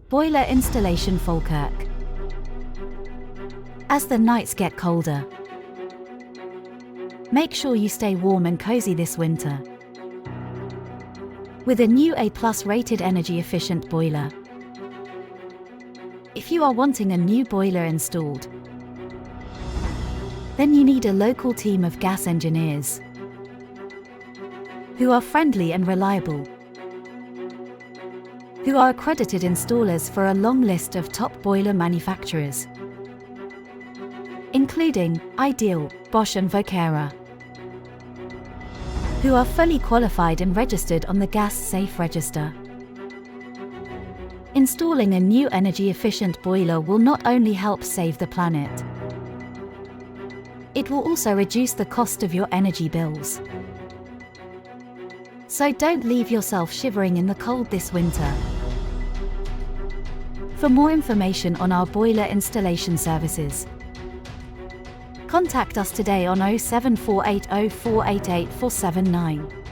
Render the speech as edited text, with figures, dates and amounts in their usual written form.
Boiler Installation Falkirk. As the nights get colder, make sure you stay warm and cozy this winter with a new A+ rated energy efficient boiler. If you are wanting a new boiler installed, then you need a local team of gas engineers who are friendly and reliable, who are accredited installers for a long list of top boiler manufacturers, including Ideal, Bosch and Vokera, who are fully qualified and registered on the Gas Safe Register. Installing a new energy-efficient boiler will not only help save the planet, it will also reduce the cost of your energy bills. So don't leave yourself shivering in the cold this winter. For more information on our boiler installation services, contact us today on 07480 488 479.